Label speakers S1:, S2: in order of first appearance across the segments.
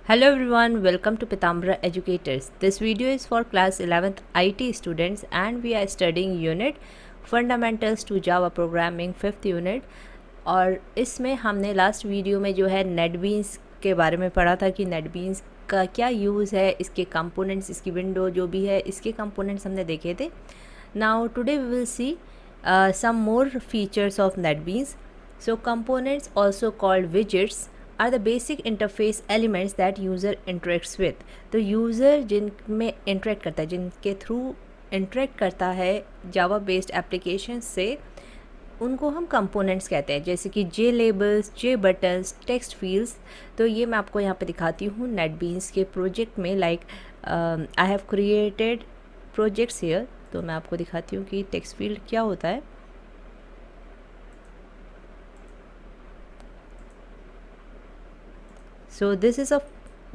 S1: Hello everyone, welcome to Pitambara Educators. This video is for class 11th IT students and we are studying unit Fundamentals to Java Programming 5th unit। और इसमें हमने last video में जो है NetBeans के बारे में पढ़ा था कि नेटबीन्स का क्या यूज़ है, इसके कंपोनेंट्स, इसकी विंडो जो भी है, इसके कंपोनेंट्स हमने देखे थे। Now today we will see some more features of NetBeans. So components, also called widgets, are the basic interface elements that user interacts with. तो user जिनमें interact करता है, जिनके थ्रू interact करता है जावा बेस्ड एप्लीकेशन से, उनको हम कंपोनेंट्स कहते हैं, जैसे कि जे लेबल्स, जे बटन्स, टेक्स्ट फील्ड्स। तो ये मैं आपको यहाँ पे दिखाती हूँ नेटबीन्स के प्रोजेक्ट में। Like I have created projects here. तो मैं आपको दिखाती हूँ कि टेक्स्ट फील्ड क्या होता है। So this is a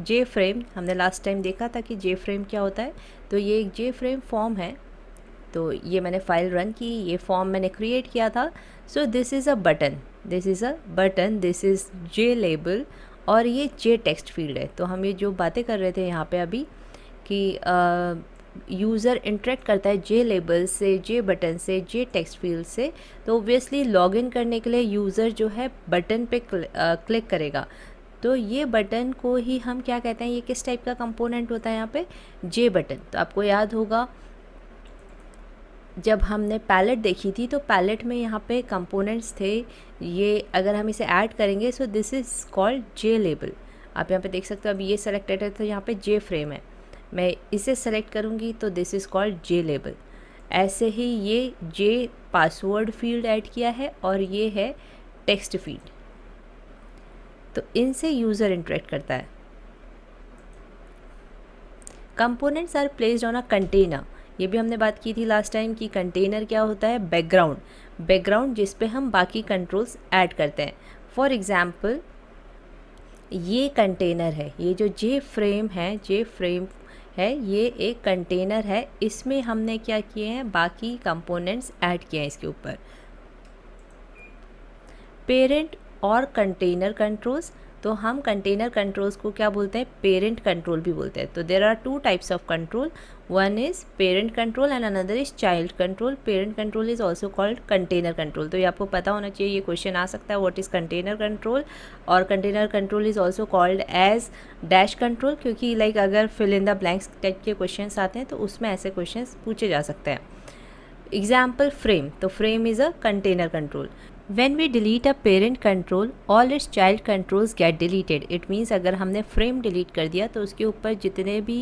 S1: J frame. हमने लास्ट टाइम देखा था कि जे फ्रेम क्या होता है। तो ये एक जे फ्रेम फॉर्म है। तो ये मैंने फाइल रन की, ये फॉर्म मैंने क्रिएट किया था। So this is a button, this is a button, this is J label और ये जे टेक्स्ट फील्ड है। तो हम ये जो बातें कर रहे थे यहाँ पे अभी कि यूज़र इंटरेक्ट करता है जे लेबल से, जे बटन से, जे टेक्स्ट फील्ड से। तो ऑब्वियसली लॉगिन करने के लिए यूज़र जो है बटन पे क्लिक करेगा। तो ये बटन को ही हम क्या कहते हैं, ये किस टाइप का कंपोनेंट होता है यहाँ पे, जे बटन। तो आपको याद होगा जब हमने पैलेट देखी थी तो पैलेट में यहाँ पे कंपोनेंट्स थे। ये अगर हम इसे ऐड करेंगे so this is called J label. आप यहाँ पे देख सकते हो, अभी ये सेलेक्टेड है तो यहाँ पे जे फ्रेम है। मैं इसे सेलेक्ट करूँगी तो this is called J label. ऐसे ही ये जे पासवर्ड फील्ड ऐड किया है और ये है टेक्स्ट फील्ड। तो इनसे यूज़र इंटरेक्ट करता है। Components are placed on a container. ये भी हमने बात की थी लास्ट टाइम कि कंटेनर क्या होता है, बैकग्राउंड जिस पे हम बाकी कंट्रोल्स ऐड करते हैं। फॉर एग्ज़ाम्पल ये कंटेनर है, ये जो जे फ्रेम है ये एक कंटेनर है। इसमें हमने क्या किए हैं, बाकी कंपोनेंट्स ऐड किए हैं इसके ऊपर। पेरेंट और कंटेनर कंट्रोल्स। तो हम कंटेनर कंट्रोल्स को क्या बोलते हैं, पेरेंट कंट्रोल भी बोलते हैं। तो there are two types of control, one is parent control and another is child control. Parent control is also called container control. तो ये आपको पता होना चाहिए, ये क्वेश्चन आ सकता है व्हाट इज़ कंटेनर कंट्रोल। और container control is also called as dash control, क्योंकि लाइक अगर fill in the blanks type के क्वेश्चन आते हैं तो उसमें ऐसे क्वेश्चन पूछे जा सकते हैं। Example frame. तो frame is a container control. When we delete a parent control, all its child controls get deleted. It means अगर हमने फ्रेम डिलीट कर दिया तो उसके ऊपर जितने भी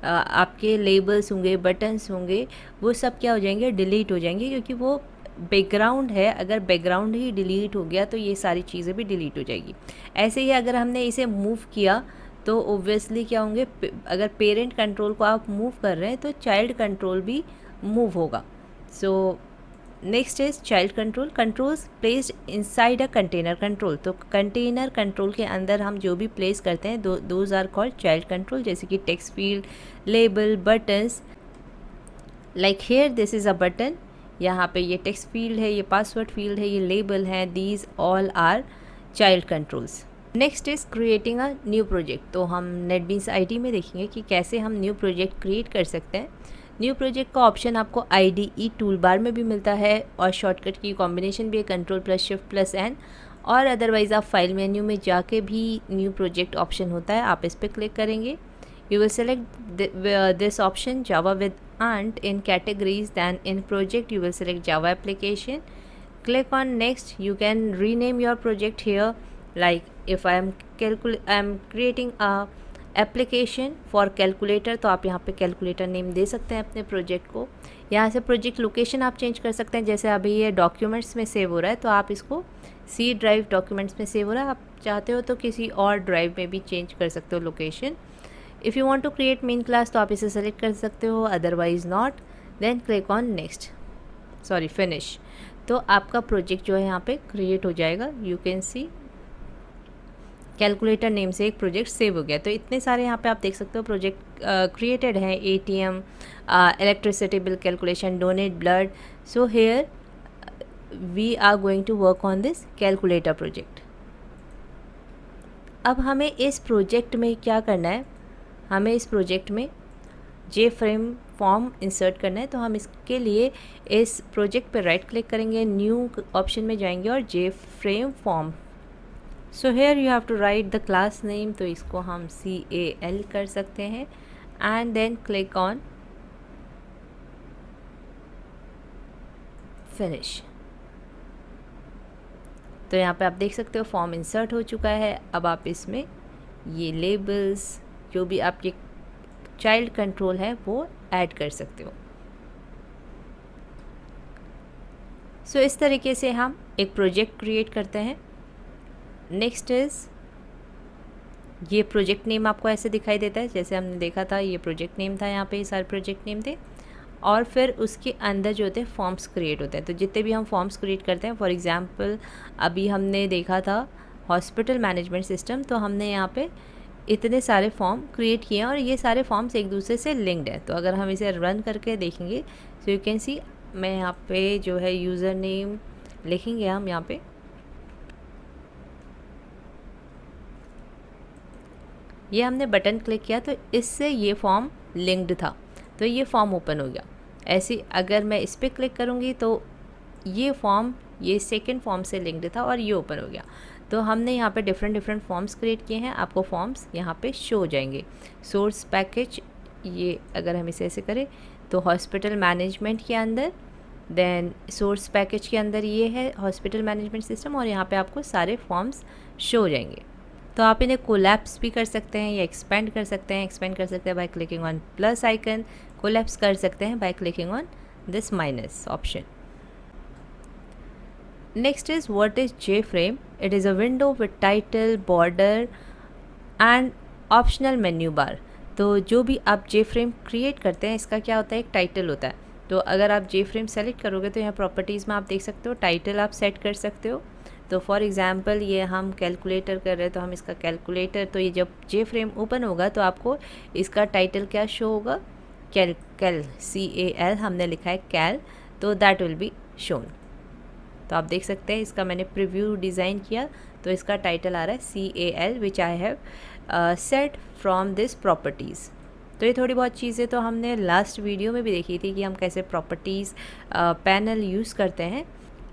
S1: आपके लेबल्स होंगे, बटन्स होंगे, वो सब क्या हो जाएंगे, डिलीट हो जाएंगे, क्योंकि वो बैकग्राउंड है। अगर बैकग्राउंड ही डिलीट हो गया तो ये सारी चीज़ें भी डिलीट हो जाएगी। ऐसे ही अगर हमने इसे मूव किया तो ओब्वियसली क्या होंगे, अगर पेरेंट कंट्रोल को आप मूव कर रहे हैं तो चाइल्ड कंट्रोल भी मूव होगा। So next is child control. Controls placed inside a container control. तो कंटेनर कंट्रोल के अंदर हम जो भी प्लेस करते हैं those are called child control, जैसे कि text field, label, buttons. Like here this is a button, यहाँ पे ये टेक्स्ट फील्ड है, ये पासवर्ड फील्ड है, ये लेबल है। These all are child controls. Next is creating a new project. तो हम नेटबीन्स आईटी में देखेंगे कि कैसे हम न्यू प्रोजेक्ट क्रिएट कर सकते हैं। न्यू प्रोजेक्ट का ऑप्शन आपको IDE टूल बार में भी मिलता है और शॉर्टकट की कॉम्बिनेशन भी है Ctrl+Shift+N। और अदरवाइज़ आप फाइल मेन्यू में जाके भी न्यू प्रोजेक्ट ऑप्शन होता है, आप इस पर क्लिक करेंगे। You will select this option Java with ANT in categories, then in project you will select Java application. Click on next. You can rename your project here. Like if I am creating a application for calculator, तो आप यहाँ पे calculator name दे सकते हैं अपने project को। यहाँ से प्रोजेक्ट लोकेशन आप चेंज कर सकते हैं, जैसे अभी ये डॉक्यूमेंट्स में सेव हो रहा है तो आप इसको C ड्राइव डॉक्यूमेंट्स में सेव हो रहा है, आप चाहते हो तो किसी और ड्राइव में भी चेंज कर सकते हो location. If you want to create main class तो आप इसे सेलेक्ट कर सकते हो, otherwise not. Then click on next, sorry finish. तो आपका प्रोजेक्ट जो है यहाँ पे क्रिएट हो जाएगा। You can C calculator name से एक प्रोजेक्ट सेव हो गया। तो इतने सारे यहाँ पे आप देख सकते हो प्रोजेक्ट क्रिएटेड हैं। ATM, electricity bill calculation, donate blood. So here we are going to work on this calculator project. अब हमें इस प्रोजेक्ट में क्या करना है, हमें इस प्रोजेक्ट में जे फ्रेम फॉर्म इंसर्ट करना है। तो हम इसके लिए इस प्रोजेक्ट पे राइट क्लिक करेंगे, न्यू ऑप्शन में जाएंगे और J frame form. So here you have to write the class name, तो इसको हम CAL कर सकते हैं and then click on finish. तो यहाँ पे आप देख सकते हो फॉर्म इंसर्ट हो चुका है। अब आप इसमें ये लेबल्स, जो भी आपके चाइल्ड कंट्रोल है, वो ऐड कर सकते हो। सो इस तरीके से हम एक प्रोजेक्ट क्रिएट करते हैं। नेक्स्ट इज़, ये प्रोजेक्ट नेम आपको ऐसे दिखाई देता है, जैसे हमने देखा था ये प्रोजेक्ट नेम था, यहाँ पे ये सारे प्रोजेक्ट नेम थे। और फिर उसके अंदर जो होते हैं फॉर्म्स क्रिएट होते हैं। तो जितने भी हम फॉर्म्स क्रिएट करते हैं, फॉर एग्जांपल अभी हमने देखा था हॉस्पिटल मैनेजमेंट सिस्टम, तो हमने यहाँ पे इतने सारे फॉर्म क्रिएट किए हैं और ये सारे फॉर्म्स एक दूसरे से लिंक्ड है। तो अगर हम इसे रन करके देखेंगे, सो यू कैन सी, मैं यहाँ पे जो है यूज़र नेम लिखेंगे हम यहाँ पे, ये हमने बटन क्लिक किया तो इससे ये फॉर्म लिंक्ड था, तो ये फॉर्म ओपन हो गया। ऐसे अगर मैं इस पर क्लिक करूँगी तो ये फॉर्म ये सेकंड फॉर्म से लिंक्ड था और ये ओपन हो गया। तो हमने यहाँ पे डिफरेंट फॉर्म्स क्रिएट किए हैं, आपको फॉर्म्स यहाँ पे शो हो जाएंगे। सोर्स पैकेज, ये अगर हम इसे ऐसे करें तो हॉस्पिटल मैनेजमेंट के अंदर, देन सोर्स पैकेज के अंदर ये है हॉस्पिटल मैनेजमेंट सिस्टम, और यहाँ पे आपको सारे फॉर्म्स शो हो जाएंगे। तो आप इन्हें कोलैप्स भी कर सकते हैं या एक्सपेंड कर सकते हैं। एक्सपेंड कर सकते हैं by clicking on plus icon, collapse कर सकते हैं by clicking on this minus option. Next is, what is JFrame? It is a window with title, border and optional menu bar. तो जो भी आप JFrame क्रिएट करते हैं, इसका क्या होता है, एक टाइटल होता है। तो अगर आप JFrame सेलेक्ट करोगे तो यहाँ प्रॉपर्टीज़ में आप देख सकते हो टाइटल आप सेट कर सकते हो। तो फॉर एग्जांपल ये हम कैलकुलेटर कर रहे हैं, तो हम इसका कैलकुलेटर, तो ये जब JFrame ओपन होगा तो आपको इसका टाइटल क्या शो होगा, कैल CAL हमने लिखा है कैल, तो दैट विल बी शोन। तो आप देख सकते हैं इसका मैंने प्रीव्यू डिज़ाइन किया, तो इसका टाइटल आ रहा है CAL which I have set from this properties. तो ये थोड़ी बहुत चीज़ें तो हमने लास्ट वीडियो में भी देखी थी कि हम कैसे प्रॉपर्टीज़ पैनल यूज़ करते हैं।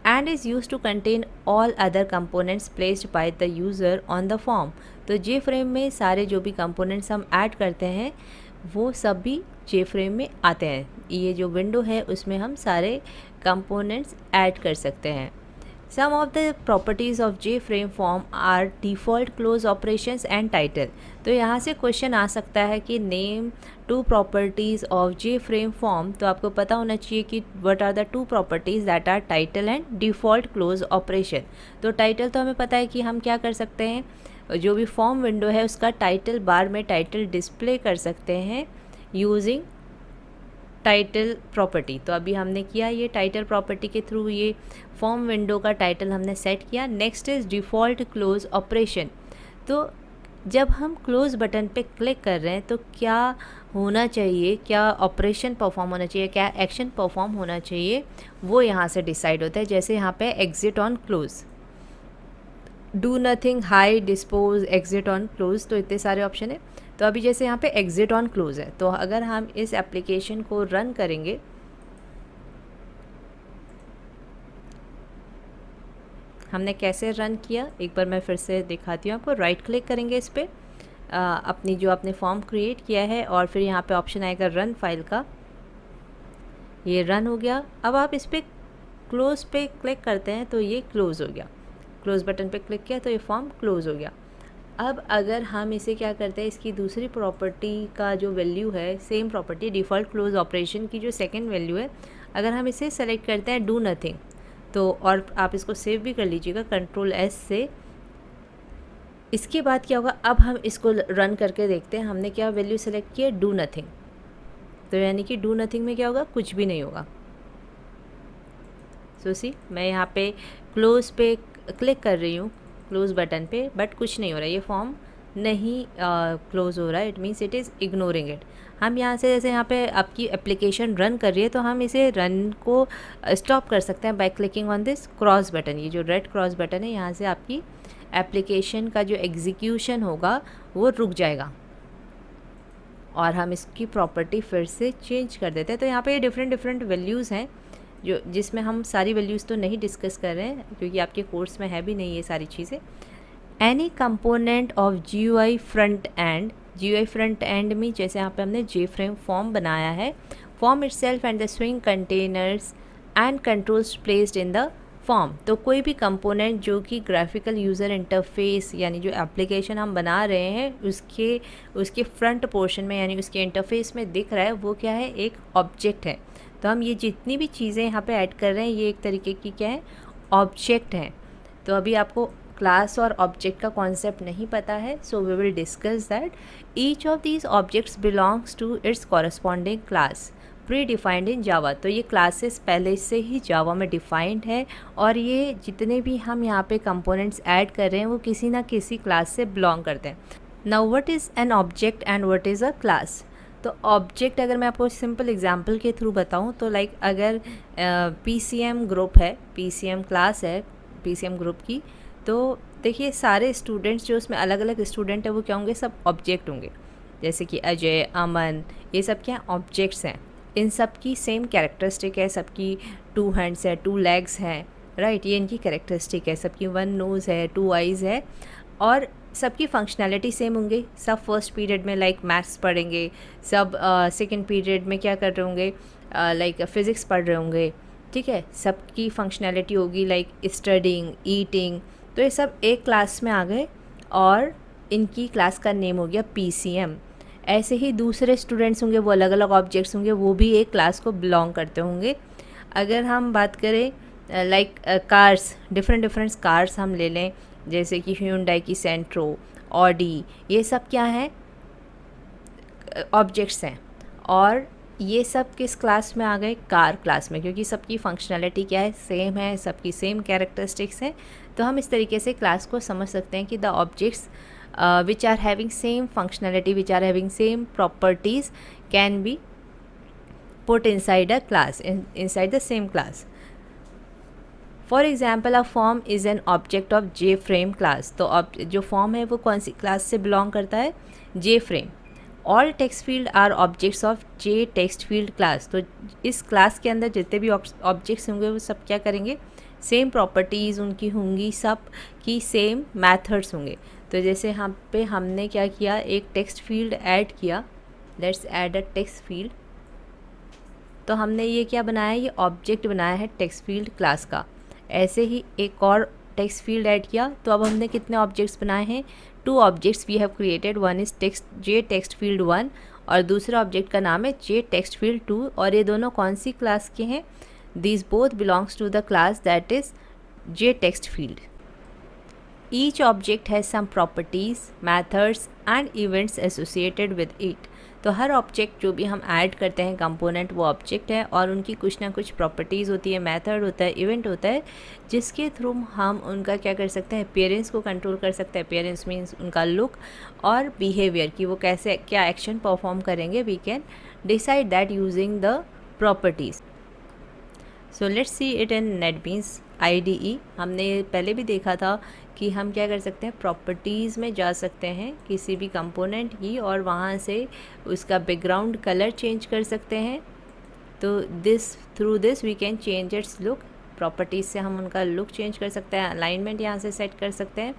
S1: And is use to contain all other components placed by the user on the form. तो JFrame में सारे जो भी कंपोनेंट्स हम ऐड करते हैं वो सब भी JFrame में आते हैं। ये जो विंडो है उसमें हम सारे कंपोनेंट्स ऐड कर सकते हैं। Some of the properties of JFrame form are default close operations and title. तो यहाँ से क्वेश्चन आ सकता है कि name two properties of JFrame form. तो आपको पता होना चाहिए कि what are the two properties that are title and default close operation. तो टाइटल तो हमें पता है कि हम क्या कर सकते हैं, जो भी फॉर्म विंडो है उसका टाइटल बार में टाइटल डिस्प्ले कर सकते हैं यूजिंग टाइटल प्रॉपर्टी। तो अभी हमने किया ये टाइटल प्रॉपर्टी के थ्रू, ये फॉर्म विंडो का टाइटल हमने सेट किया। Next is default close operation. तो जब हम क्लोज बटन पे क्लिक कर रहे हैं तो क्या होना चाहिए, क्या ऑपरेशन परफॉर्म होना चाहिए, क्या एक्शन परफॉर्म होना चाहिए, वो यहाँ से डिसाइड होता है। जैसे यहाँ पे exit on close, do nothing, hide, dispose, exit on close, तो इतने सारे ऑप्शन है। तो अभी जैसे यहाँ पे एग्जिट ऑन क्लोज है, तो अगर हम इस एप्लीकेशन को रन करेंगे, हमने कैसे रन किया एक बार मैं फिर से दिखाती हूँ आपको। राइट क्लिक करेंगे इस पर, अपनी जो आपने फॉर्म क्रिएट किया है, और फिर यहाँ पे ऑप्शन आएगा रन फाइल का, ये रन हो गया। अब आप इस पर क्लोज पे क्लिक करते हैं तो ये क्लोज़ हो गया। क्लोज़ बटन पे क्लिक किया तो ये फॉर्म क्लोज़ हो गया। अब अगर हम इसे क्या करते हैं, इसकी दूसरी प्रॉपर्टी का जो वैल्यू है, same property default close operation की जो सेकंड वैल्यू है, अगर हम इसे सेलेक्ट करते हैं डू नथिंग, तो और आप इसको सेव भी कर लीजिएगा Ctrl+S से। इसके बाद क्या होगा, अब हम इसको रन करके देखते हैं हमने क्या वैल्यू सेलेक्ट की है, डू नथिंग। तो यानी कि डू नथिंग में क्या होगा, कुछ भी नहीं होगा। सो सी, मैं यहाँ पे क्लोज़ पे क्लिक कर रही हूँ, क्लोज़ बटन पे, बट कुछ नहीं हो रहा है, ये फॉर्म नहीं क्लोज़ हो रहा है, it means it is ignoring it. हम यहाँ से जैसे यहाँ पे आपकी एप्लीकेशन रन कर रही है तो हम इसे रन को स्टॉप कर सकते हैं by clicking on this cross button. ये जो रेड क्रॉस बटन है, यहाँ से आपकी एप्लीकेशन का जो एग्जीक्यूशन होगा वो रुक जाएगा और हम इसकी प्रॉपर्टी फिर से चेंज कर देते हैं। तो यहाँ पे ये डिफरेंट वैल्यूज़ हैं जो जिसमें हम सारी वैल्यूज़ तो नहीं डिस्कस कर रहे हैं क्योंकि आपके कोर्स में है भी नहीं ये सारी चीज़ें। Any component of GUI front end, GUI front end में जैसे यहाँ पे हमने JFrame फॉर्म बनाया है, form itself and the swing containers and controls placed in the form. तो कोई भी कंपोनेंट जो कि ग्राफिकल यूज़र इंटरफेस यानी जो एप्लीकेशन हम बना रहे हैं उसके फ्रंट पोर्शन में यानी उसके इंटरफेस में दिख रहा है वो क्या है, एक ऑब्जेक्ट है। तो हम ये जितनी भी चीज़ें यहाँ पे ऐड कर रहे हैं ये एक तरीके की क्या है, ऑब्जेक्ट हैं। तो अभी आपको क्लास और ऑब्जेक्ट का कॉन्सेप्ट नहीं पता है, so we will discuss that. Each of these objects belongs to its corresponding class pre defined in Java. तो ये क्लासेस पहले से ही जावा में डिफाइंड है और ये जितने भी हम यहाँ पे कंपोनेंट्स ऐड कर रहे हैं वो किसी ना किसी क्लास से बिलोंग करते हैं। Now what is an object and what is a class. तो ऑब्जेक्ट अगर मैं आपको सिंपल एग्जांपल के थ्रू बताऊं तो लाइक अगर PCM ग्रुप है, PCM क्लास है PCM ग्रुप की, तो देखिए सारे स्टूडेंट्स जो उसमें अलग अलग स्टूडेंट है वो क्या होंगे, सब ऑब्जेक्ट होंगे। जैसे कि अजय, अमन, ये सब क्या ऑब्जेक्ट्स हैं। इन सब की सेम कैरेक्टरिस्टिक है, सबकी 2 हैंड्स है, 2 लेग्स हैं, राइट, ये इनकी कैरेक्टरिस्टिक है। सबकी 1 नोज़ है, 2 आइज़ है और सबकी फंक्शनैलिटी सेम होंगे। सब फर्स्ट पीरियड में लाइक मैथ्स पढ़ेंगे, सब सेकंड पीरियड में क्या कर रहे होंगे, लाइक फिज़िक्स पढ़ रहे होंगे, ठीक है। सबकी फंक्शनैलिटी होगी लाइक स्टडिंग, ईटिंग। तो ये सब एक क्लास में आ गए और इनकी क्लास का नेम हो गया PCM। ऐसे ही दूसरे स्टूडेंट्स होंगे वो अलग अलग ऑब्जेक्ट्स होंगे, वो भी एक क्लास को बिलोंग करते होंगे। अगर हम बात करें लाइक कार्स, डिफरेंट कार्स हम ले लें, जैसे कि Hyundai की सेंट्रो, ऑडी, ये सब क्या है, ऑब्जेक्ट्स हैं। और ये सब किस क्लास में आ गए, कार क्लास में, क्योंकि सबकी फंक्शनैलिटी क्या है, सेम है, सबकी सेम कैरेक्टरिस्टिक्स हैं। तो हम इस तरीके से क्लास को समझ सकते हैं कि the objects which are having same functionality, which are having same properties can be put inside a class, inside the same class. For example, a form is an object of JFrame class. तो अब जो form है वो कौन सी class से belong करता है, JFrame. All text field are objects of JTextField class. तो इस क्लास के अंदर जितने भी ऑब्जेक्ट्स होंगे वो सब क्या करेंगे, सेम प्रॉपर्टीज़ उनकी होंगी, सब की सेम मेथड्स होंगे। तो जैसे यहाँ पे हमने क्या किया, एक टेक्स्ट फील्ड ऐड किया, let's add a text field. तो हमने ये क्या बनाया, ये ऑब्जेक्ट बनाया है टेक्स्ट फील्ड क्लास का। ऐसे ही एक और टेक्स्ट फील्ड ऐड किया, तो अब हमने कितने ऑब्जेक्ट्स बनाए हैं, 2 objects we have created. One is JTextField 1 और दूसरा ऑब्जेक्ट का नाम है JTextField 2। और ये दोनों कौन सी क्लास के हैं, these both belongs to the class that is JTextField. Each object has some properties, methods and events associated with it. तो हर ऑब्जेक्ट जो भी हम ऐड करते हैं कंपोनेंट, वो ऑब्जेक्ट है और उनकी कुछ ना कुछ प्रॉपर्टीज़ होती है, मेथड होता है, इवेंट होता है, जिसके थ्रू हम उनका क्या कर सकते हैं, अपीयरेंस को कंट्रोल कर सकते हैं। अपीयरेंस मीन्स उनका लुक और बिहेवियर, कि वो कैसे क्या एक्शन परफॉर्म करेंगे, we can decide that using the properties. So let's see it in NetBeans IDE। हमने पहले भी देखा था कि हम क्या कर सकते हैं, प्रॉपर्टीज़ में जा सकते हैं किसी भी कंपोनेंट की और वहाँ से उसका बैकग्राउंड कलर चेंज कर सकते हैं। तो through this we can change its look. Properties से हम उनका लुक चेंज कर सकते हैं, अलाइनमेंट यहाँ से सेट कर सकते हैं।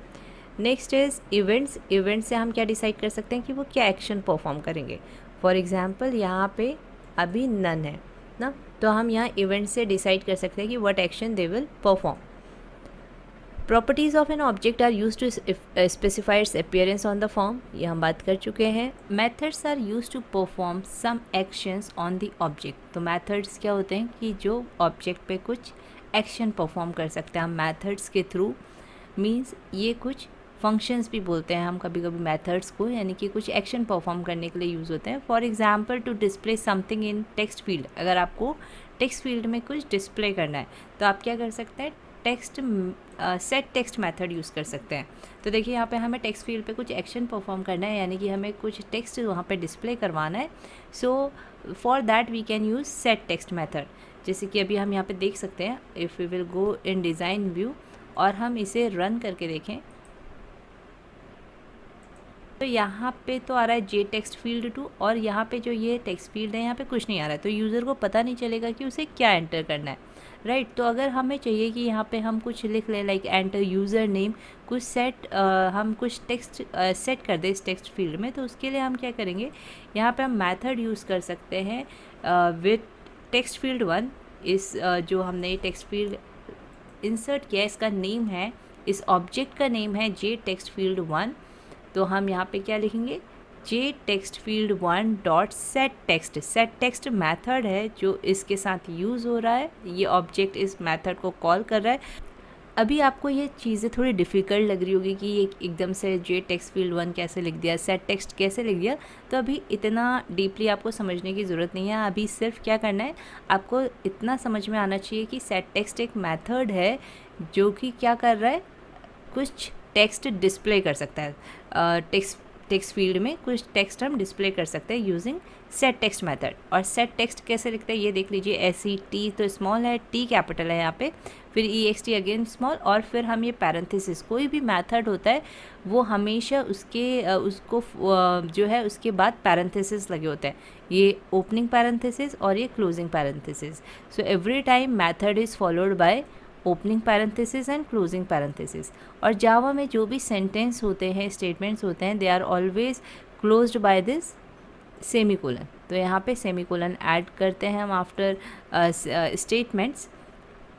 S1: Next is events. इवेंट से हम क्या डिसाइड कर सकते हैं कि वो क्या एक्शन परफॉर्म करेंगे। फॉर एग्ज़ाम्पल यहाँ पे अभी नन है ना, तो हम यहाँ इवेंट से डिसाइड कर सकते हैं कि what action they will perform. Properties of an object are use to specify its appearance on the form, ये हम बात कर चुके हैं। Methods are use to perform some actions on the object. तो मेथड्स क्या होते हैं कि जो ऑब्जेक्ट पे कुछ एक्शन परफॉर्म कर सकते हैं हम मेथड्स के थ्रू। मीन्स ये कुछ फंक्शंस भी बोलते हैं हम कभी कभी मेथड्स को, यानी कि कुछ एक्शन परफॉर्म करने के लिए यूज़ होते हैं। For example to display something in text field. अगर आपको टेक्स्ट फील्ड में कुछ डिस्प्ले करना है तो आप क्या कर सकते हैं, सेट टेक्स्ट मेथड यूज़ कर सकते हैं। तो देखिए यहाँ पे हमें टेक्स्ट फील्ड पे कुछ एक्शन परफॉर्म करना है, यानी कि हमें कुछ टेक्स्ट वहाँ पे डिस्प्ले करवाना है। So for that we can use set text method. जैसे कि अभी हम यहाँ पे देख सकते हैं, if we will go in design view और हम इसे रन करके देखें तो यहाँ पे तो आ रहा है जे टेक्स्ट फील्ड टू, और यहाँ पे जो ये टेक्स्ट फील्ड है यहाँ पे कुछ नहीं आ रहा है, तो यूज़र को पता नहीं चलेगा कि उसे क्या एंटर करना है, राइट। तो अगर हमें चाहिए कि यहाँ पे हम कुछ लिख लें, लाइक एंटर यूज़र नेम, कुछ हम कुछ टेक्स्ट सेट कर दें इस टेक्स्ट फील्ड में, तो उसके लिए हम क्या करेंगे, यहाँ पे हम मेथड यूज़ कर सकते हैं विथ टेक्स्ट फील्ड 1। इस जो हमने टेक्स्ट फील्ड इंसर्ट किया इसका नेम है, इस ऑब्जेक्ट का नेम है जे टेक्स्ट फील्ड 1। तो हम यहाँ पे क्या लिखेंगे, J text field 1 dot set text. Set text method है जो इसके साथ यूज़ हो रहा है, ये ऑब्जेक्ट इस मैथड को कॉल कर रहा है। अभी आपको ये चीज़ें थोड़ी डिफ़िकल्ट लग रही होगी कि ये एकदम से जे टेक्स्ट फील्ड 1 कैसे लिख दिया, सेट टेक्स्ट कैसे लिख दिया, तो अभी इतना डीपली आपको समझने की ज़रूरत नहीं है। अभी सिर्फ क्या करना है, आपको इतना समझ में आना चाहिए कि सेट टेक्स्ट एक मेथड है जो कि क्या कर रहा है, कुछ टेक्स्ट डिस्प्ले कर सकता है। टेक्स्ट फील्ड में कुछ टेक्स्ट हम डिस्प्ले कर सकते हैं यूजिंग सेट टेक्स्ट मेथड। और सेट टेक्स्ट कैसे लिखते हैं ये देख लीजिए, ऐसी टी तो स्मॉल है, टी कैपिटल है यहाँ पे, फिर EXT अगेन स्मॉल, और फिर हम ये पैरेंथेसिस, कोई भी मेथड होता है वो हमेशा उसको जो है उसके बाद पैरेंथेसिस लगे होते हैं, ये ओपनिंग पैरेंथेसिस और ये closing parenthesis. So every time method is followed by opening parenthesis and closing parenthesis. और जावा में जो भी सेंटेंस होते हैं, स्टेटमेंट्स होते हैं, they are always closed by this semicolon. तो यहाँ पे सेमीकोलन ऐड करते हैं हम आफ्टर स्टेटमेंट्स।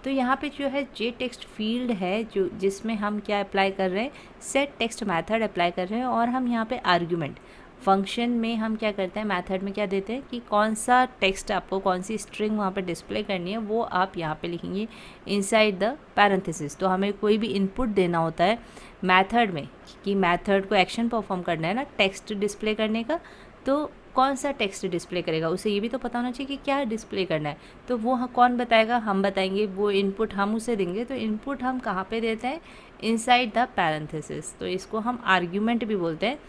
S1: तो यहाँ पे जो है जे टेक्स्ट फील्ड है जो जिसमें हम क्या अप्लाई कर रहे हैं, सेट टेक्स्ट मेथड अप्लाई कर रहे हैं, और हम यहाँ पे आर्ग्यूमेंट फंक्शन में हम क्या करते हैं, मेथड में क्या देते हैं कि कौन सा टेक्स्ट आपको, कौन सी स्ट्रिंग वहाँ पे डिस्प्ले करनी है, वो आप यहाँ पे लिखेंगे इनसाइड द पैरेंथेसिस। तो हमें कोई भी इनपुट देना होता है मेथड में कि मेथड को एक्शन परफॉर्म करना है ना टेक्स्ट डिस्प्ले करने का, तो कौन सा टेक्स्ट डिस्प्ले करेगा, उसे ये भी तो पता होना चाहिए कि क्या डिस्प्ले करना है। तो वो कौन बताएगा, हम बताएंगे, वो इनपुट हम उसे देंगे। तो इनपुट हम कहाँ पे देते हैं, इनसाइड द पैरेंथेसिस। तो इसको हम आर्ग्यूमेंट भी बोलते हैं।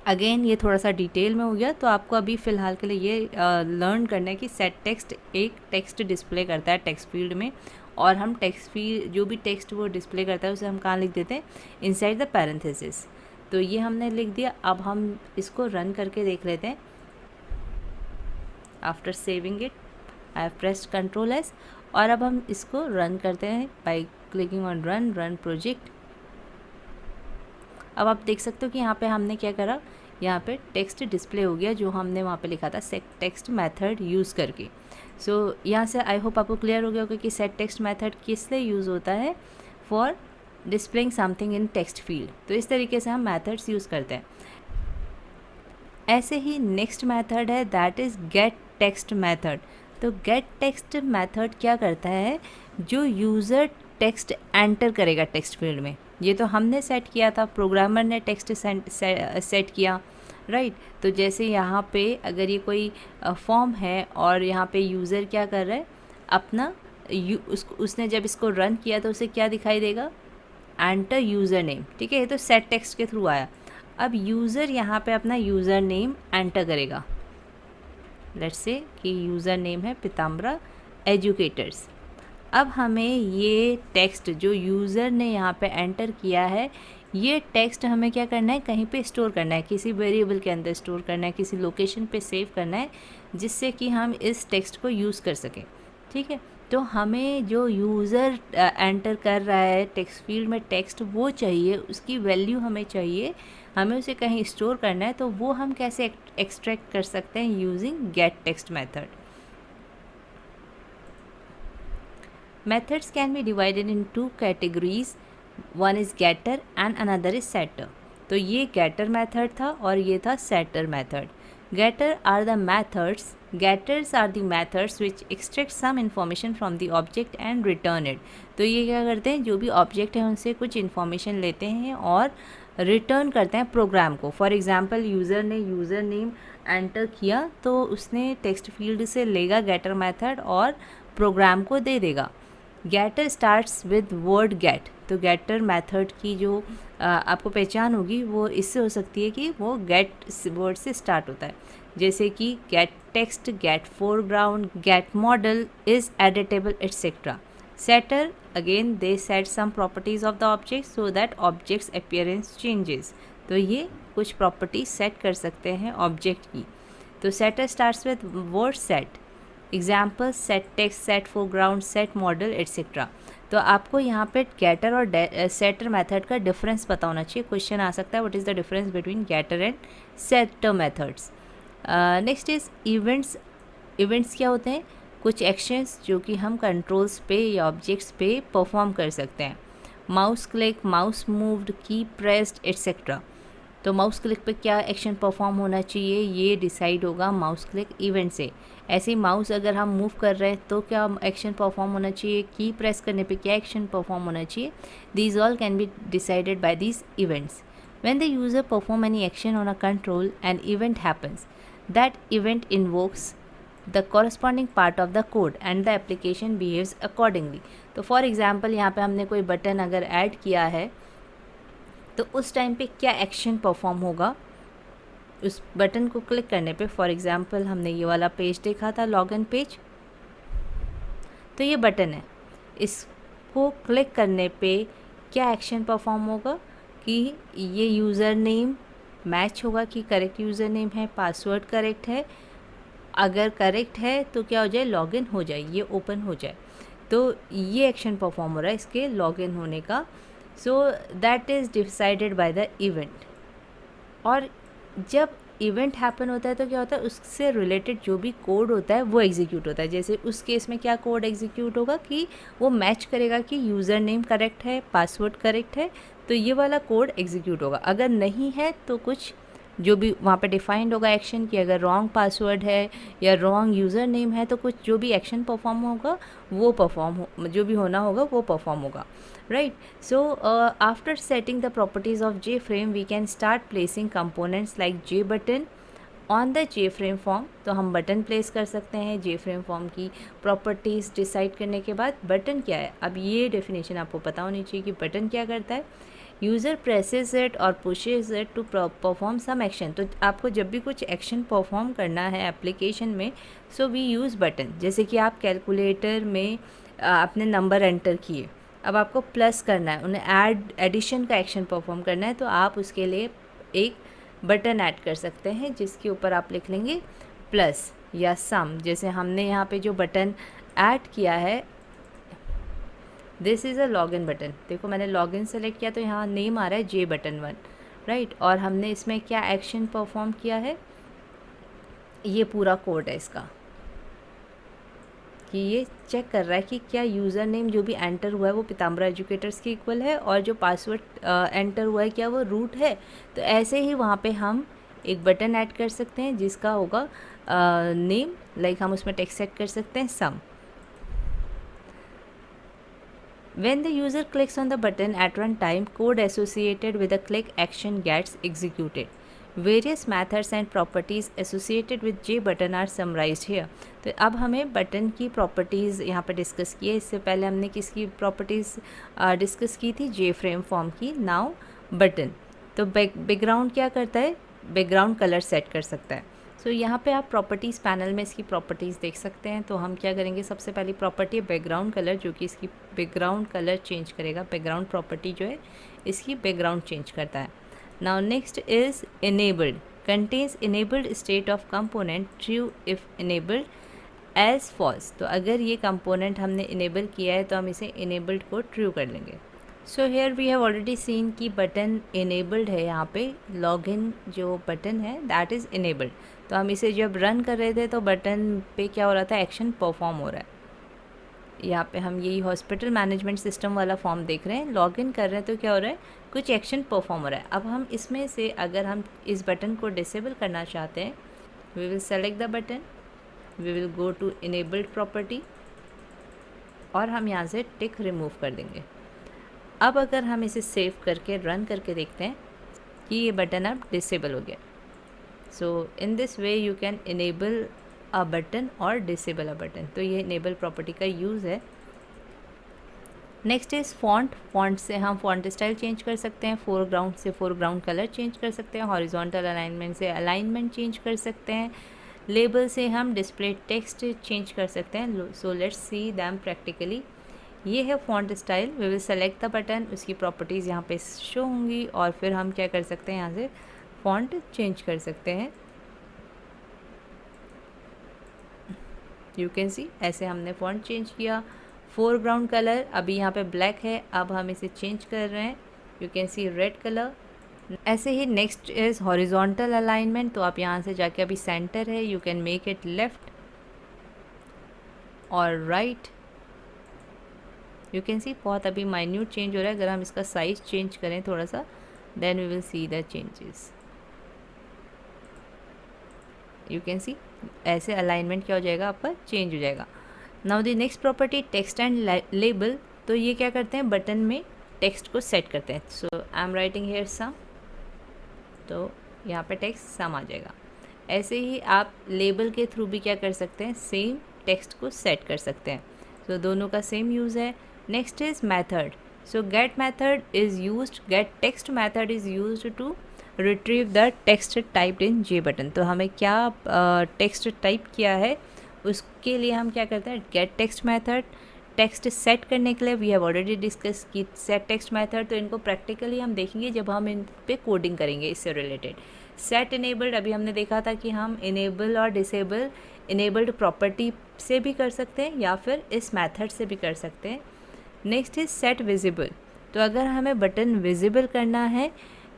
S1: अगेन ये थोड़ा सा डिटेल में हो गया, तो आपको अभी फ़िलहाल के लिए ये लर्न करना है कि सेट टेक्स्ट एक टेक्स्ट डिस्प्ले करता है टेक्स्ट फील्ड में, और हम टेक्स्ट फील्ड जो भी टेक्स्ट वो डिस्प्ले करता है उसे हम कहाँ लिख देते हैं, इनसाइड द पैरेंथेसिस। तो ये हमने लिख दिया। अब हम इसको रन करके देख लेते हैं। After saving it I have pressed control S, और अब हम इसको रन करते हैं by clicking on run project. अब आप देख सकते हो कि यहाँ पे हमने क्या करा, यहाँ पे टेक्स्ट डिस्प्ले हो गया जो हमने वहाँ पे लिखा था सेट टेक्स्ट मेथड यूज़ करके। सो यहाँ से आई होप आपको क्लियर हो गया होगा कि सेट टेक्स्ट मेथड किस लिए यूज़ होता है, for displaying something in text field. तो इस तरीके से हम मेथड्स यूज़ करते हैं। ऐसे ही नेक्स्ट मेथड है that is gate text method. तो गेट टेक्स्ट मेथड क्या करता है, जो यूज़र टेक्स्ट एंटर करेगा टेक्स्ट फील्ड में, ये तो हमने सेट किया था, प्रोग्रामर ने टेक्स्ट सेट किया, राइट। तो जैसे यहाँ पे अगर ये कोई फॉर्म है और यहाँ पे यूज़र क्या कर रहा है, अपना उसने जब इसको रन किया तो उसे क्या दिखाई देगा, एंटर यूज़र नेम, ठीक है। ये तो सेट टेक्स्ट के थ्रू आया। अब यूज़र यहाँ पे अपना यूज़र नेम एंटर करेगा। लेट्स से कि यूज़र नेम है पीताम्बरा एजुकेटर्स। अब हमें ये टेक्स्ट जो यूज़र ने यहाँ पे एंटर किया है, ये टेक्स्ट हमें क्या करना है, कहीं पे स्टोर करना है, किसी वेरिएबल के अंदर स्टोर करना है, किसी लोकेशन पे सेव करना है, जिससे कि हम इस टेक्स्ट को यूज़ कर सकें, ठीक है। तो हमें जो यूज़र एंटर कर रहा है टेक्स्ट फील्ड में टेक्स्ट, वो चाहिए, उसकी वैल्यू हमें चाहिए, हमें उसे कहीं स्टोर करना है। तो वो हम कैसे एक्सट्रैक्ट कर सकते हैं, using gate text method. Methods can be divided in two categories. One is getter and another is setter. तो ये getter method था और ये था setter method. Getter are the methods. Getters are the methods which extract some information from the object and return it. तो ये क्या करते हैं, जो भी ऑब्जेक्ट है उनसे कुछ इन्फॉर्मेशन लेते हैं और रिटर्न करते हैं प्रोग्राम को। फॉर एग्जाम्पल यूज़र ने यूज़र नेम एंटर किया तो उसने टेक्स्ट फील्ड से लेगा गेटर मेथड और प्रोग्राम को दे देगा। Getter starts with word get. तो गेटर मेथड की जो आपको पहचान होगी वो इससे हो सकती है कि वो गेट वर्ड से स्टार्ट होता है, जैसे कि get text, get foreground, get model, is editable etcetera. Setter again they set some properties of the object so that objects appearance changes. तो ये कुछ प्रॉपर्टी सेट कर सकते हैं ऑब्जेक्ट की। तो setter starts with word set, example set text, set foreground, set model etcetera. तो आपको यहाँ पे गेटर और सेटर मेथड का डिफरेंस पता होना चाहिए। क्वेश्चन आ सकता है what is the difference between getter and setter methods. Next is events. Events क्या होते हैं? कुछ एक्शंस जो कि हम कंट्रोल्स पे या ऑब्जेक्ट्स पे परफॉर्म कर सकते हैं। माउस क्लिक, माउस मूव्ड, की प्रेस्ड एट्सेट्रा। तो माउस क्लिक पे क्या एक्शन परफॉर्म होना चाहिए, ये डिसाइड होगा माउस क्लिक इवेंट से। ऐसे ही माउस अगर हम मूव कर रहे हैं तो क्या एक्शन परफॉर्म होना चाहिए, की प्रेस करने पे क्या एक्शन परफॉर्म होना चाहिए। These all can be decided by these events. When the user perform any action on a control an event happens, that event invokes the corresponding part of the code and the application behaves accordingly। तो for example यहाँ पे हमने कोई button अगर add किया है तो उस टाइम पे क्या एक्शन परफॉर्म होगा उस बटन को क्लिक करने पे। फॉर एग्जाम्पल हमने ये वाला पेज देखा था, लॉगिन पेज, तो ये बटन है, इसको क्लिक करने पे क्या एक्शन परफॉर्म होगा कि ये यूज़र नेम मैच होगा कि करेक्ट यूज़र नेम है, पासवर्ड करेक्ट है। अगर करेक्ट है तो क्या हो जाए, लॉगिन हो जाए, ये ओपन हो जाए। तो ये एक्शन परफॉर्म हो रहा है इसके लॉगिन होने का। So that is decided by the event. और जब इवेंट हैपन होता है तो क्या होता है, उससे रिलेटेड जो भी कोड होता है वो एग्जीक्यूट होता है। जैसे उस केस में क्या कोड एग्जीक्यूट होगा कि वो मैच करेगा कि यूज़र नेम करेक्ट है, पासवर्ड करेक्ट है, तो ये वाला कोड एग्जीक्यूट होगा। अगर नहीं है तो कुछ जो भी वहाँ पे डिफाइंड होगा एक्शन कि अगर रॉन्ग पासवर्ड है या रॉन्ग यूज़र नेम है तो कुछ जो भी एक्शन परफॉर्म होगा वो जो भी होना होगा वो परफॉर्म होगा, right. So after setting the properties of J frame we can start placing components like J button on the J frame form. तो हम बटन प्लेस कर सकते हैं जे फ्रेम फॉर्म की प्रॉपर्टीज़ डिसाइड करने के बाद। बटन क्या है, अब ये डेफिनेशन आपको पता होनी चाहिए कि बटन क्या करता है। यूज़र प्रेसेस इट और pushes it to perform some action. तो आपको जब भी कुछ एक्शन परफॉर्म करना है एप्लीकेशन में, सो वी यूज़ बटन। जैसे कि आप कैलकुलेटर में अपने नंबर एंटर किए, अब आपको प्लस करना है, उन्हें एडिशन का एक्शन परफॉर्म करना है, तो आप उसके लिए एक बटन ऐड कर सकते हैं जिसके ऊपर आप लिख लेंगे प्लस या सम। जैसे हमने यहाँ पे जो बटन ऐड किया है, this is a login button. देखो मैंने लॉगिन सेलेक्ट किया तो यहाँ नेम आ रहा है जे बटन 1, राइट। और हमने इसमें क्या एक्शन परफॉर्म किया है, ये पूरा कोड है इसका कि ये चेक कर रहा है कि क्या यूज़र नेम जो भी एंटर हुआ है वो पीताम्बरा एजुकेटर्स के इक्वल है और जो पासवर्ड एंटर हुआ है क्या वो रूट है। तो ऐसे ही वहाँ पे हम एक बटन ऐड कर सकते हैं जिसका होगा नेम, लाइक हम उसमें टेक्स्ट सेट कर सकते हैं सम। When the user clicks on the button at one time, code associated with the click action gets executed. Various methods and properties associated with J button are summarized here. तो अब हमें button की properties यहाँ पर discuss की है। इससे पहले हमने किसकी प्रॉपर्टीज़ डिस्कस की थी, जे फ्रेम फॉर्म की। Now button. तो बैकग्राउंड क्या करता है, बैकग्राउंड कलर सेट कर सकता है। सो यहाँ पे आप प्रॉपर्टीज़ पैनल में इसकी प्रॉपर्टीज़ देख सकते हैं। तो हम क्या करेंगे, सबसे पहली प्रॉपर्टी है बैकग्राउंड कलर, जो कि इसकी बैकग्राउंड कलर चेंज करेगा। बैकग्राउंड प्रॉपर्टी जो है इसकी बैकग्राउंड चेंज करता है। Now next is enabled, contains enabled state of component, true if enabled, as false. तो अगर ये कंपोनेंट हमने इनेबल किया है तो हम इसे इनेबल्ड को ट्रू कर लेंगे। So here we have already seen कि बटन इनेबल्ड है। यहाँ पे लॉगिन जो बटन है दैट इज़ इनेबल्ड। तो हम इसे जब रन कर रहे थे तो बटन पे क्या हो रहा था, एक्शन परफॉर्म हो रहा है। यहाँ पे हम यही हॉस्पिटल मैनेजमेंट सिस्टम वाला फॉर्म देख रहे हैं। लॉगिन कर रहे हैं तो क्या हो रहा है, कुछ एक्शन परफॉर्म हो रहा है। अब हम इसमें से अगर हम इस बटन को डिसेबल करना चाहते हैं, we will select the button, we will go to enabled property और हम यहाँ से टिक रिमूव कर देंगे। अब अगर हम इसे सेव करके रन करके देखते हैं कि ये बटन अब डिसेबल हो गया। So in this way you can enable a button और डिसेबल अ बटन। तो ये इनेबल प्रॉपर्टी का यूज़ है। Next is font. फॉन्ट से हम फॉन्ट स्टाइल चेंज कर सकते हैं, फोरग्राउंड से फोरग्राउंड कलर चेंज कर सकते हैं, हॉरिजॉन्टल अलाइनमेंट से अलाइनमेंट चेंज कर सकते हैं, लेबल से हम डिस्प्ले टेक्स्ट चेंज कर सकते हैं। So let's see them practically. ये है font style. We will select the button, उसकी प्रॉपर्टीज़ यहाँ पे शो होंगी और फिर हम क्या कर सकते हैं, यहाँ से फॉन्ट चेंज कर सकते हैं। यू कैन सी ऐसे हमने फॉन्ट चेंज किया। फोरग्राउंड कलर अभी यहाँ पे ब्लैक है, अब हम इसे चेंज कर रहे हैं, you can C red colour. ऐसे ही नेक्स्ट इज़ हॉरिजॉन्टल अलाइनमेंट, तो आप यहाँ से जाके अभी सेंटर है, you can make it left और राइट। यू कैन सी बहुत अभी माइन्यूट चेंज हो रहा है, अगर हम इसका साइज चेंज करें थोड़ा सा, then we will see the changes. You can see ऐसे अलाइनमेंट क्या हो जाएगा आपका, चेंज हो जाएगा। Now the next property text and label, तो ये क्या करते हैं, बटन में टेक्स्ट को सेट करते हैं। सो आई एम राइटिंग हेयर सम, तो यहाँ पे टेक्स्ट सम आ जाएगा। ऐसे ही आप लेबल के थ्रू भी क्या कर सकते हैं, सेम टेक्स्ट को सेट कर सकते हैं। तो दोनों का सेम यूज़ है। Next is method. So get method is used, get text method is used to retrieve the text typed in J button. तो हमें क्या टेक्स्ट टाइप किया है उसके लिए हम क्या करते हैं, gate text method. Text set करने के लिए वी हैव ऑलरेडी डिस्कस की सेट टेक्स्ट मेथड, तो इनको प्रैक्टिकली हम देखेंगे जब हम इन पे कोडिंग करेंगे इससे रिलेटेड। सेट इनेबल्ड अभी हमने देखा था कि हम इनेबल और डिसेबल इनेबल्ड प्रॉपर्टी से भी कर सकते हैं या फिर इस मेथड से भी कर सकते हैं। नेक्स्ट इज सेट विजिबल, तो अगर हमें बटन विजिबल करना है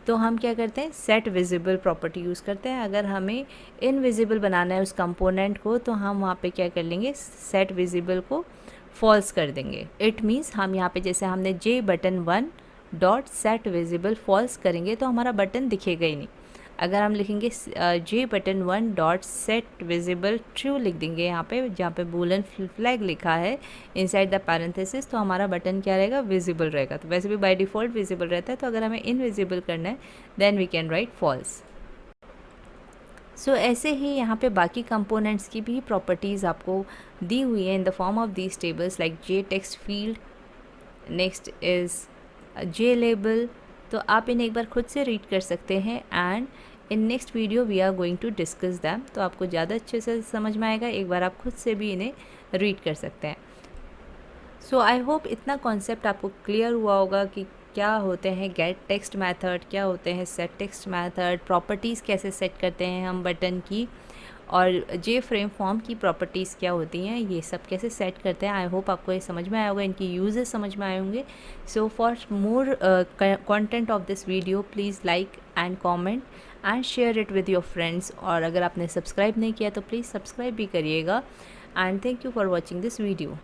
S1: तो हम क्या करते हैं, सेट विजिबल प्रॉपर्टी यूज़ करते हैं। अगर हमें इनविजिबल बनाना है उस कंपोनेंट को, तो हम वहाँ पे क्या कर लेंगे, सेट विजिबल को फॉल्स कर देंगे। इट मीन्स हम यहाँ पे जैसे हमने J button 1 dot set visible false करेंगे तो हमारा बटन दिखेगा ही नहीं। अगर हम लिखेंगे J button 1 dot set visible true लिख देंगे यहाँ पे, जहाँ पे बूलन फ्लैग लिखा है इनसाइड द पैरेंथेसिस, तो हमारा बटन क्या रहेगा, विजिबल रहेगा। तो वैसे भी बाय डिफ़ॉल्ट विजिबल रहता है, तो अगर हमें इनविजिबल करना है then we can write false. So ऐसे ही यहाँ पे बाकी कंपोनेंट्स की भी प्रॉपर्टीज़ आपको दी हुई है in the form of these tables, like J text field, next is J label. तो आप इन्हें एक बार खुद से रीड कर सकते हैं and in next video we are going to discuss them, तो आपको ज़्यादा अच्छे से समझ में आएगा। एक बार आप खुद से भी इन्हें रीड कर सकते हैं। सो आई होप इतना कॉन्सेप्ट आपको क्लियर हुआ होगा कि क्या होते हैं गेट टेक्स्ट मेथड, क्या होते हैं सेट टेक्स्ट मेथड, प्रॉपर्टीज़ कैसे सेट करते हैं हम बटन की, और जे फ्रेम फॉर्म की प्रॉपर्टीज़ क्या होती हैं, ये सब कैसे सेट करते हैं। आई होप आपको ये समझ में आया होगा, इनकी यूजेस समझ में आए होंगे। So for more content of this video please like and comment and share it with your friends, और अगर आपने सब्सक्राइब नहीं किया तो प्लीज़ सब्सक्राइब भी करिएगा। And thank you for watching this video.